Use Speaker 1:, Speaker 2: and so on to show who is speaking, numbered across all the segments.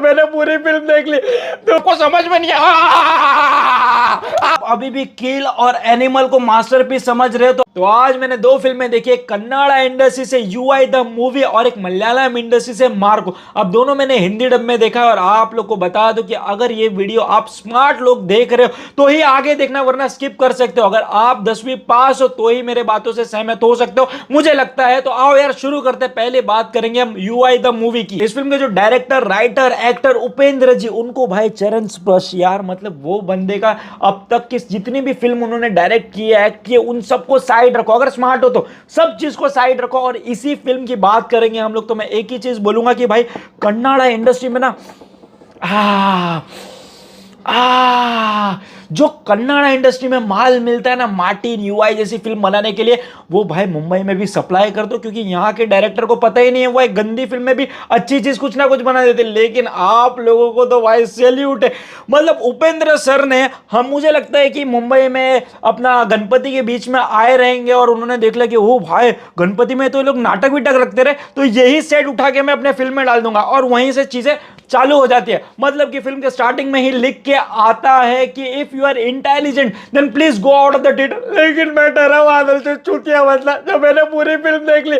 Speaker 1: मैंने पूरी फिल्म देख ली, तुमको समझ में नहीं आप अभी भी किल और एनिमल को मास्टरपीस समझ रहे हो। तो आज मैंने दो फिल्में देखी, एक कन्नाडा इंडस्ट्री से यूआई द मूवी और एक मलयालम इंडस्ट्री से मार्को। अब दोनों मैंने हिंदी डब में देखा है और आप लोग को बता दो कि अगर ये वीडियो आप स्मार्ट लोग देख रहे हो तो ही आगे देखना, वरना स्किप कर सकते हो। अगर आप 10वीं पास हो तो ही मेरे बातों से सहमत हो सकते हो, मुझे लगता है। तो आओ यार शुरू करते हैं। पहले बात करेंगे हम यूआई द मूवी की। इस फिल्म के जो डायरेक्टर, राइटर, एक्टर उपेंद्र जी, उनको भाई चरण स्पर्श यार, मतलब वो बंदे का अब तक की जितनी भी फिल्म उन्होंने डायरेक्ट की है, एक्ट की, उन सबको साइड रखो। अगर स्मार्ट हो तो सब चीज को साइड रखो और इसी फिल्म की बात करेंगे हम लोग। तो मैं एक ही चीज बोलूंगा कि भाई कन्नाडा इंडस्ट्री में ना जो कन्नाडा इंडस्ट्री में माल मिलता है ना मार्टिन यूआई जैसी फिल्म बनाने के लिए, वो भाई मुंबई में भी सप्लाई कर दो, क्योंकि यहाँ के डायरेक्टर को पता ही नहीं है, वो एक गंदी फिल्म में भी अच्छी चीज कुछ ना कुछ बना देते। लेकिन आप लोगों को तो भाई सैल्यूट है। मतलब उपेंद्र सर ने, हम मुझे लगता है कि मुंबई में अपना गणपति के बीच में आए रहेंगे और उन्होंने देख लिया कि ओ भाई गणपति में तो ये लोग नाटक विटक रखते रहे, तो यही सेट उठा के मैं अपने फिल्म में डाल दूंगा, और वहीं से चीजें चालू हो जाती है। मतलब कि फिल्म के स्टार्टिंग में ही लिख के आता है कि if you are intelligent then please go out of the theatre. लेकिन मैं डरा बादल से चूतिया बदला, जब मैंने पूरी फिल्म देख ली,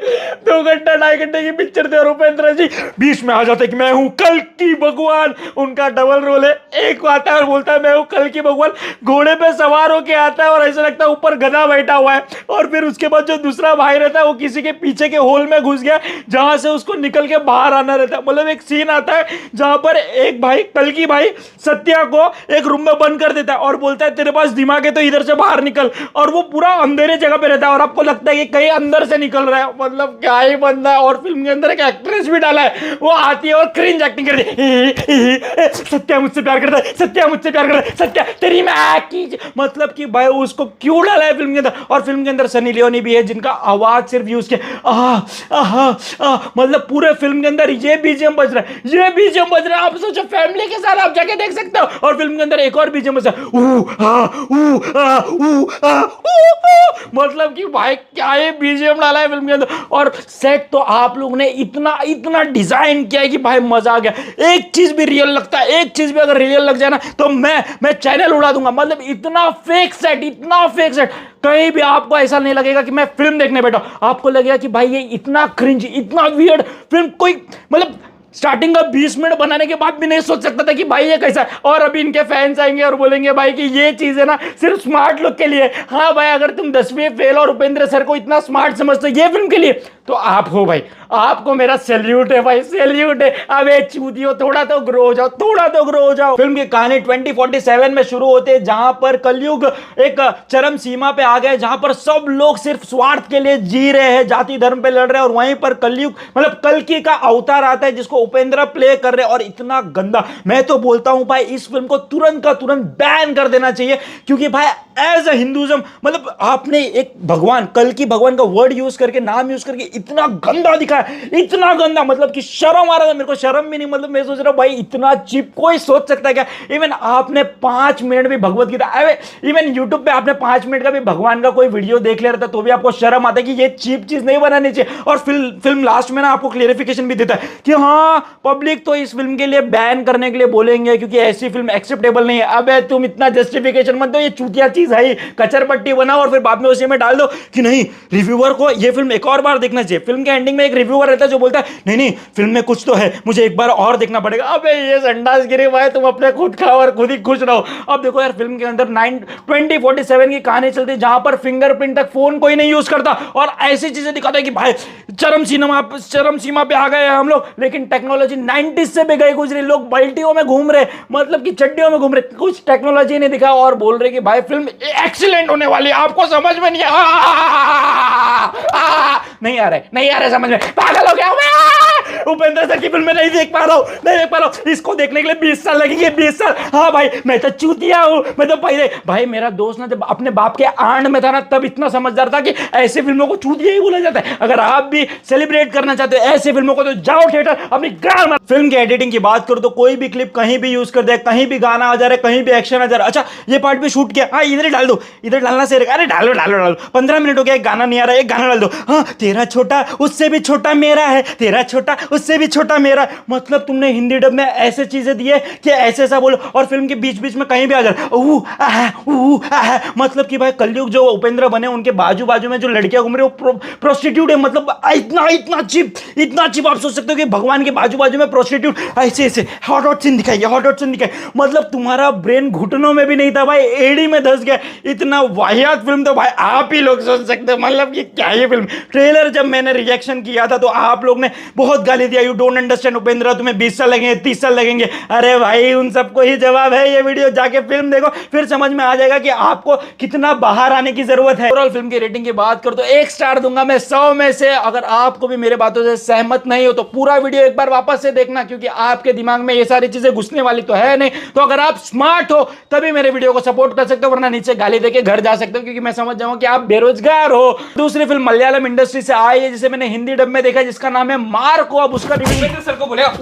Speaker 1: 2 घंटा 2.5 घंटे की पिक्चर थी और उपेंद्र जी बीच में आ जाते कि मैं हूं कल की भगवान। उनका डबल रोल है, एक आता है और बोलता है मैं हूं कल की भगवान, घोड़े पे सवार होके आता है और ऐसा लगता है ऊपर गधा बैठा हुआ है। और फिर उसके बाद जो दूसरा भाई रहता है वो किसी के पीछे के होल में घुस गया जहां से उसको निकल के बाहर आना रहता है। मतलब एक सीन आता है जहां पर एक भाई, कल की भाई, सत्या को एक रूम में बंद कर देता है और बोलता है तेरे पास दिमाग है तो इधर से बाहर निकल, और वो पूरा अंधेरे जगह पे रहता है और आपको लगता है कि कहीं अंदर से निकल रहा है। मतलब क्या ही बंदा है। और फिल्म के अंदर एक एक्ट्रेस भी डाला है, वो आती है और क्रिंज एक्टिंग करती है, सत्या मुझसे प्यार करता है, सत्या मुझसे प्यार करता है, सत्या तेरी मैं की। मतलब कि भाई उसको क्यों डाला है फिल्म के अंदर। और फिल्म के अंदर सनी लियोनी भी है जिनका आवाज सिर्फ यूज किया, मतलब पूरे फिल्म के अंदर ये बीजीएम बज रहा है, ये बीजीएम बज रहा है। आप सोचो फैमिली के साथ आप जाके देख सकते हो। और फिल्म के अंदर एक और बीजीएम बज रहा है, मतलब कि भाई क्या ये बीजीएम डाला है फिल्म के अंदर। और सेट तो आप लोग ने इतना इतना डिजाइन किया है कि भाई मजा आ गया। एक चीज भी रियल लगता है, एक चीज भी अगर रियल लग जाए ना तो मैं चैनल उड़ा दूंगा। मतलब इतना फेक सेट, इतना फेक सेट, कहीं भी आपको ऐसा नहीं लगेगा कि मैं फिल्म देखने बैठा। आपको लगेगा कि भाई ये इतना क्रिंज, इतना वियर्ड फिल्म कोई, मतलब स्टार्टिंग का 20 मिनट बनाने के बाद भी नहीं सोच सकता था कि भाई ये कैसा है। और अभी इनके फैंस आएंगे और बोलेंगे भाई कि ये चीज है ना सिर्फ स्मार्ट लोग के लिए। हाँ भाई, अगर तुम 10वीं फेल और उपेंद्र सर को इतना स्मार्ट समझते हो ये फिल्म के लिए, तो आप हो भाई, आपको मेरा सैल्यूट है भाई, सैल्यूट है। अब एक चूतियो थोड़ा तो ग्रो हो जाओ, थोड़ा तो ग्रो हो जाओ। फिल्म की कहानी 2047 में शुरू होते है, जहां पर कलयुग एक चरम सीमा पे आ गए, जहां पर सब लोग सिर्फ स्वार्थ के लिए जी रहे हैं, जाति धर्म पे लड़ रहे हैं। और वहीं पर कलयुग, मतलब कल्कि का अवतार आता है जिसको उपेंद्र प्ले कर रहे हैं। और इतना गंदा, मैं तो बोलता हूं भाई इस फिल्म को तुरंत का तुरंत बैन कर देना चाहिए, क्योंकि भाई एज अ हिंदुइज्म, मतलब आपने एक भगवान, कल्कि भगवान का वर्ड यूज करके, नाम यूज करके इतना गंदा दिखा है, इतना गंदा, मतलब कि शर्म आ रहा था मेरे को, शर्म भी नहीं। मतलब मैं सोच रहा हूं भाई इतना चीप कोई सोच सकता है क्या। इवन आपने 5 मिनट भी भगवत गीता, इवन यूट्यूब पे आपने 5 मिनट का भी भगवान का कोई वीडियो देख ले रहा था तो भी आपको शर्म आता है कि ये चीप चीज नहीं बनानी चाहिए। और फिल्म लास्ट में ना आपको क्लियरिफिकेशन भी देता है कि हाँ पब्लिक तो इस फिल्म के लिए बैन करने के लिए बोलेंगे क्योंकि ऐसी फिल्म एक्सेप्टेबल नहीं है। अबे तुम इतना जस्टिफिकेशन मत दो, ये चूतिया चीज है, कचर पट्टी बनाओ और फिर बाद में उसी में डाल दो कि नहीं रिव्यूअर को ये फिल्म एक और बार देखना चाहिए। फिल्म के एंडिंग में एक रिव्यूअर रहता है जो बोलता है नहीं नहीं फिल्म में कुछ तो है, मुझे एक बार और देखना पड़ेगा। अबे ये संडास गिरे भाई, तुम अपने खुद खाओ और खुद ही खुश रहो। अब देखो यार, फिल्म के अंदर 2047 की कहानी चलती है जहां पर फिंगरप्रिंट तक फोन कोई नहीं यूज करता और ऐसी चीजें दिखाता है कि भाई चरम सीमा पे आ गए हैं हम लोग। लेकिन टेक्नोलॉजी 90s से भी गई गुजरी, लोग बाल्टियों में घूम रहे, मतलब कि चड्डियों में घूम रहे, कुछ टेक्नोलॉजी नहीं दिखा और बोल रहे कि भाई फिल्म एक्सीलेंट होने वाली है। आपको समझ में नहीं नहीं आ रहा समझ में, पागल हो गया मैं। उपेंद्र सर की फिल्म में नहीं देख पा रहा हूं, इसको देखने के लिए 20 साल लगेंगे, 20 साल। हाँ भाई मैं तो चूतिया हूं, मैं तो पहले भाई मेरा दोस्त ना जब अपने बाप के आंड में था ना तब इतना समझदार था कि ऐसी फिल्मों को चूतिया ही बोला जाता है। अगर आप भी सेलिब्रेट करना चाहते हो ऐसी फिल्मों को तो जाओ थिएटर अपनी गाल में। फिल्म की एडिटिंग की बात करो तो कोई भी क्लिप कहीं भी यूज कर दे, कहीं भी गाना आ जा रहा है, कहीं भी एक्शन आ जा रहा है, अच्छा ये पार्ट भी शूट किया, हाँ इधर ही डाल दो, इधर डालना से अरे डालो 15 मिनट हो गया एक गाना नहीं आ रहा है, एक गाना डाल दो। हाँ तेरा छोटा उससे भी छोटा मेरा है, तेरा छोटा तेरा, उससे भी छोटा मेरा। मतलब तुमने हिंदी डब में ऐसे चीजें दी है कि ऐसे ऐसा बोलो, और फिल्म के बीच बीच में कहीं भी आ जाए मतलब कि भाई कलयुग जो उपेंद्र बने उनके बाजू बाजू में जो लड़कियां घूम रही वो प्रोस्टिट्यूट है। मतलब इतना इतना चिप आप सोच सकते हो कि भगवान के बाजू बाजू में प्रोस्टिट्यूट ऐसे ऐसे हॉट सीन दिखाई, हॉट सीन दिखाई। मतलब तुम्हारा ब्रेन घुटनों में भी नहीं था भाई, एड़ी में धस गया। इतना वाहियात फिल्म तो भाई आप ही लोग सोच सकते हो। मतलब ये क्या है फिल्म। ट्रेलर जब मैंने रिएक्शन किया था तो आप लोग ने बहुत गाली दिया, यू डोंट अंडरस्टैंड उपेंद्र, तुम्हें 20 साल लगेंगे, 30 साल लगेंगे। अरे भाई उन सबको ही जवाब है, ये वीडियो जाके फिल्म देखो, फिर समझ में आ जाएगा कि आपको कितना बाहर आने की जरूरत है। ओवरऑल फिल्म की रेटिंग की बात करो तो 1 स्टार दूंगा मैं 100 में से। अगर आपको भी मेरे बातों से सहमत नहीं हो तो पूरा वीडियो एक बार वापस से देखना, क्योंकि आपके दिमाग में ये सारी चीजें घुसने वाली तो है नहीं। तो अगर आप स्मार्ट हो तभी मेरे वीडियो को सपोर्ट कर सकते हो, वरना नीचे गाली देके घर जा सकते हो, क्योंकि मैं समझ जाऊंगा कि आप बेरोजगार हो। दूसरी फिल्म मलयालम इंडस्ट्री से आई है जिसे मैंने हिंदी डब में देखा, जिसका नाम है मार्को। अब उसका रिव्यू उपेंद्र सर को बोलेगा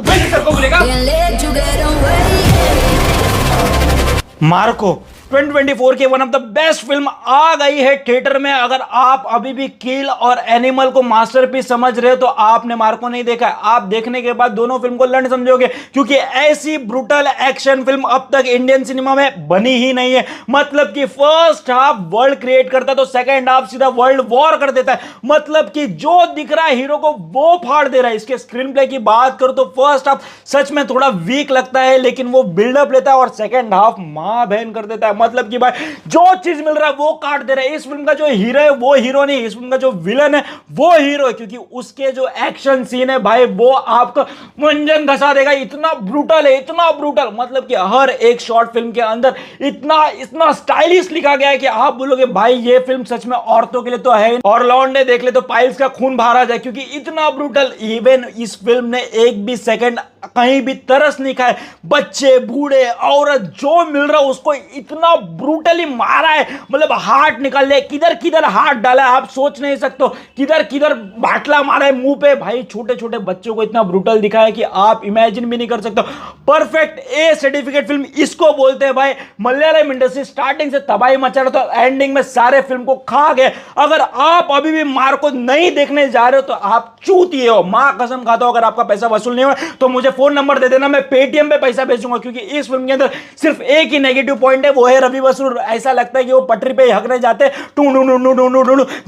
Speaker 1: मार्को 2024 की one of the best film आ गई है थिएटर में। अगर आप अभी भी किल और एनिमल को मास्टरपीस समझ रहे हो तो आपने मार्को नहीं देखा है। आप देखने के बाद दोनों फिल्म को लंड समझोगे, क्योंकि ऐसी ब्रूटल एक्शन फिल्म अब तक इंडियन सिनेमा में बनी ही नहीं है। मतलब कि फर्स्ट हाफ वर्ल्ड क्रिएट करता है तो सेकंड हाफ सीधा वर्ल्ड वॉर कर देता है। मतलब कि जो दिख रहा है हीरो को वो फाड़ दे रहा है। इसके स्क्रीन प्ले की बात करो तो फर्स्ट हाफ सच में थोड़ा वीक लगता है, लेकिन वो बिल्डअप लेता है और सेकंड हाफ मां बहन कर देता है। मतलब कि भाई जो चीज मिल रहा है वो काट दे रहा है। इस फिल्म का जो हीरो है वो हीरो नहीं, इस फिल्म का जो विलन है वो हीरो है, क्योंकि उसके जो एक्शन सीन है भाई वो आपको मंजन घसा देगा। इतना ब्रूटल है, इतना ब्रूटल। मतलब कि हर एक शॉर्ट फिल्म के अंदर इतना इतना स्टाइलिश लिखा गया है कि आप बोलोगे भाई ये फिल्म सच में औरतों के लिए तो है, और लौंडे देख ले तो पाइल्स का खून बाहर आ जाए, क्योंकि इतना ब्रूटल। इवन इस फिल्म ने एक भी सेकंड कहीं भी तरस नहीं खाए। बच्चे बूढ़े औरत जो मिल रहा है उसको इतना ब्रूटली मारा है। मतलब हार्ट निकाल ले, किधर किधर हाथ डाला है आप सोच नहीं सकते, किधर किधर बाटला मारा है मुंह पे। भाई छोटे छोटे बच्चों को इतना ब्रूटल दिखाया कि आप इमेजिन भी नहीं कर सकते। परफेक्ट ए सर्टिफिकेट फिल्म इसको बोलते हैं भाई। मलयालम इंडस्ट्री स्टार्टिंग से तबाही मचा रहा था, एंडिंग में सारे फिल्म को खा गए। अगर आप अभी भी मार्को नहीं देखने जा रहे हो तो आप चूतिए हो। मां कसम खाता हूं अगर आपका पैसा वसूल नहीं हुआ तो मुझे फोन नंबर दे देना, मैं पेटीएम पे पैसा भेजूंगा। क्योंकि इस फिल्म के अंदर सिर्फ एक ही नेगेटिव पॉइंट है, वो है रवि बसु। ऐसा लगता है कि वो पटरी पे हकने जाते हैं,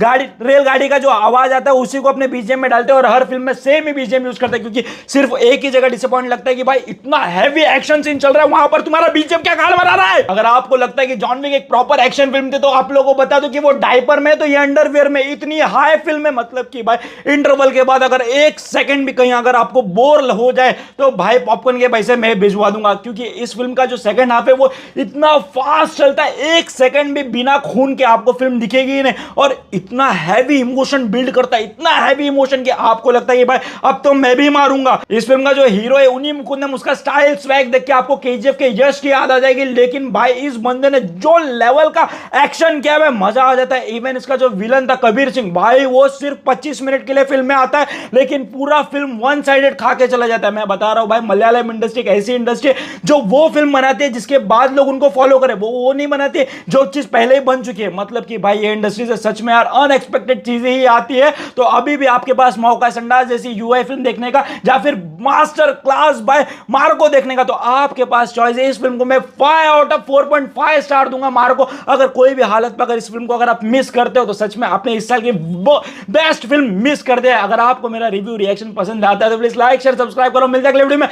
Speaker 1: गाड़ी रेलगाड़ी का जो आवाज आता है उसी को अपने बीजीएम में डालते हैं, और हर फिल्म में सेम ही बीजीएम यूज करते हैं। क्योंकि सिर्फ एक ही जगह डिसअपॉइंट लगता है कि भाई इतना हैवी एक्शन सीन चल रहा है, वहां पर तुम्हारा बीजीएम क्या गाल बना रहा है। अगर आपको लगता है कि जॉन विक एक प्रॉपर एक्शन फिल्म थी तो आप लोगों को बता दो कि वो डायपर में, तो ये अंडरवियर में। इतनी हाई फिल्म है, मतलब कि भाई इंटरवल के बाद अगर एक सेकंड भी कहीं अगर आपको बोर हो जाए तो भाई पॉपकॉर्न के पैसे मैं भिजवा दूंगा। क्योंकि इस फिल्म का जो सेकंड हाफ है वो इतना फास्ट चलता है, एक सेकंड भी बिना खून के आपको फिल्म दिखेगी ही नहीं। और इतना हैवी इमोशन बिल्ड करता है, इतना हैवी इमोशन कि आपको लगता है कि भाई अब तो मैं भी मारूंगा। इस फिल्म का जो हीरो है उन्हीं मुकुंदन, उसका स्टाइल स्वैग देख के आपको केजीएफ के यश की याद आ जाएगी। लेकिन भाई इस बंदे ने जो लेवल का एक्शन किया है मजा आ जाता है। इवन इसका जो विलन था कबीर सिंह, भाई वो सिर्फ 25 मिनट के लिए फिल्म में आता है, लेकिन पूरा फिल्म वन साइडेड खा के चला जाता है। मैं बता रहा हूं भाई मलयालम इंडस्ट्री एक ऐसी इंडस्ट्री है जो वो फिल्म बनाती है जिसके बाद लोग उनको फॉलो करें, वो नहीं बनाती है जो चीज पहले ही बन चुकी है। मतलब कि भाई ये इंडस्ट्री से सच में यार अनएक्सपेक्टेड चीजें ही आती है। तो अभी भी आपके पास मौका है संडास जैसी यूआई फिल्म देखने का या फिर मास्टर क्लास बाय मार्को देखने का, तो आपके पास चॉइस है। इस फिल्म को मैं 5 आउट ऑफ 4.5 स्टार दूंगा मार्को। अगर कोई भी हालत में अगर इस फिल्म को अगर आप मिस करते हो तो सच में आपने इस साल की बेस्ट फिल्म मिस कर दिया। अगर आपको मेरा रिव्यू रिएक्शन पसंद आता है तो प्लीज लाइक शेयर सब्सक्राइब करो। मिलते हैं अगले वीडियो में।